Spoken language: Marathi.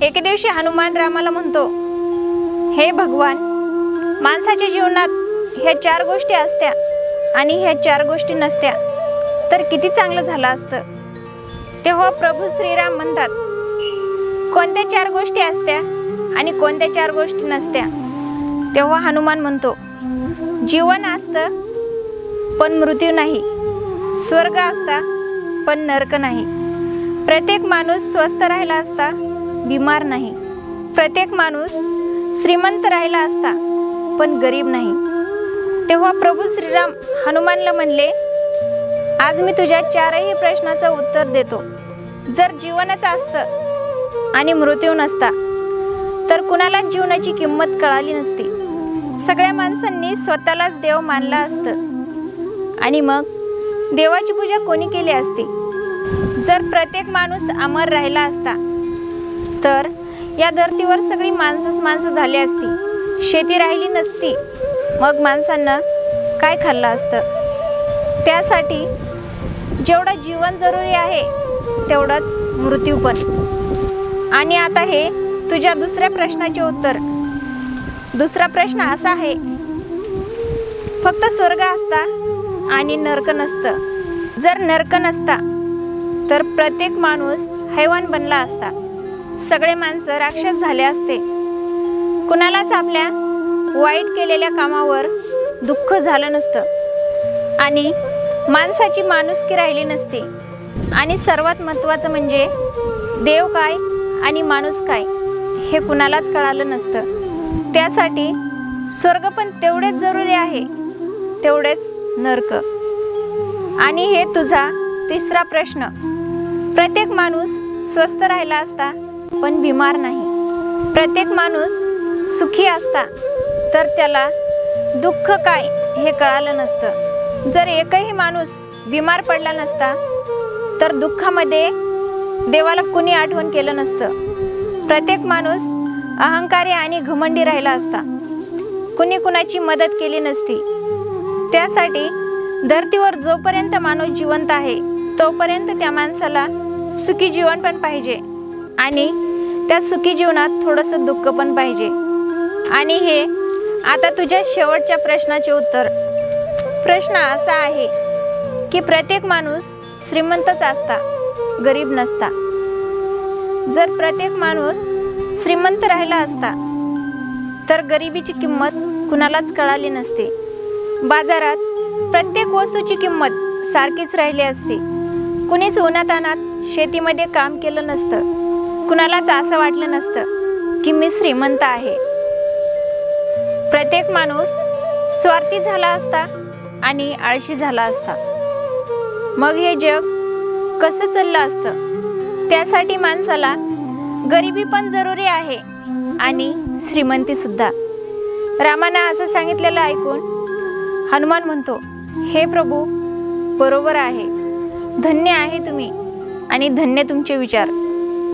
एके दिवशी हनुमान रामाला म्हणतो, हे भगवान, माणसाच्या जीवनात ह्या 4 गोष्टी असत्या आणि ह्या 4 गोष्टी नसत्या तर किती चांगलं झालं असतं. तेव्हा प्रभू श्रीराम म्हणतात, कोणत्या 4 गोष्टी असत्या आणि कोणत्या 4 गोष्टी नसत्या. तेव्हा हनुमान म्हणतो, जीवन असतं पण मृत्यू नाही, स्वर्ग असता पण नरक नाही, प्रत्येक माणूस स्वस्थ राहिला असता बिमार नाही, प्रत्येक माणूस श्रीमंत राहिला असता पण गरीब नाही. तेव्हा प्रभू श्रीराम हनुमानला म्हणले, आज मी तुझ्या 4ही प्रश्नाचं उत्तर देतो. जर जीवनच असतं आणि मृत्यू नसता तर कुणालाच जीवनाची किंमत कळाली नसती. सगळ्या माणसांनी स्वतःलाच देव मानला असतं आणि मग देवाची पूजा कोणी केली असती. जर प्रत्येक माणूस अमर राहिला असता तर या धर्तीवर सगळी माणसं झाली असती, शेती राहिली नसती, मग माणसांना काय खाल्लं असतं. त्यासाठी जेवढं जीवन जरुरी आहे तेवढंच मृत्यू पण. आणि आता हे तुझ्या दुसऱ्या प्रश्नाचे उत्तर. दुसरा प्रश्न असा आहे, फक्त स्वर्ग असता आणि नरक नसतं. जर नरक नसता तर प्रत्येक माणूस हैवान बनला असता, सगळे माणसं राक्षस झाले असते, कुणालाच आपल्या वाईट केलेल्या कामावर दुःख झालं नसतं आणि माणसाची माणुसकी राहिली नसती. आणि सर्वात महत्त्वाचं म्हणजे देव काय आणि माणूस काय हे कुणालाच कळालं नसतं. त्यासाठी स्वर्ग पण तेवढेच जरुरी आहे, तेवढेच नरक. आणि हे तुझा तिसरा प्रश्न, प्रत्येक माणूस स्वस्थ राहिला असता पण बिमार नाही, प्रत्येक माणूस सुखी असता तर त्याला दुःख काय हे कळालं नसतं. जर एकही माणूस बिमार पडला नसता तर दुःखामध्ये देवाला कुणी आठवण केलं नसतं. प्रत्येक माणूस अहंकारी आणि घमंडी राहिला असता, कुणी कुणाची मदत केली नसती. त्यासाठी धर्तीवर जोपर्यंत माणूस जिवंत आहे तोपर्यंत त्या माणसाला सुखी जीवन पण पाहिजे आणि त्या सुखी जीवनात थोडंसं दुःख पण पाहिजे. आणि हे आता तुझ्या शेवटच्या प्रश्नाचे उत्तर. प्रश्न असा आहे की प्रत्येक माणूस श्रीमंतच असता, गरीब नसता. जर प्रत्येक माणूस श्रीमंत राहिला असता तर गरिबीची किंमत कुणालाच कळाली नसते. बाजारात प्रत्येक वस्तूची किंमत सारखीच राहिली असती. कुणीच उन्हातान्हात शेतीमध्ये काम केलं नसतं, कुणालाच असं वाटलं नसतं की मी श्रीमंत आहे. प्रत्येक माणूस स्वार्थी झाला असता आणि आळशी झाला असता. मग हे जग कसं चाललं असतं. त्यासाठी माणसाला गरिबी पण जरुरी आहे आणि श्रीमंती सुद्धा. रामाने असं सांगितलेलं ऐकून हनुमान म्हणतो, हे प्रभू, बरोबर आहे, धन्य आहे तुम्ही आणि धन्य तुमचे विचार.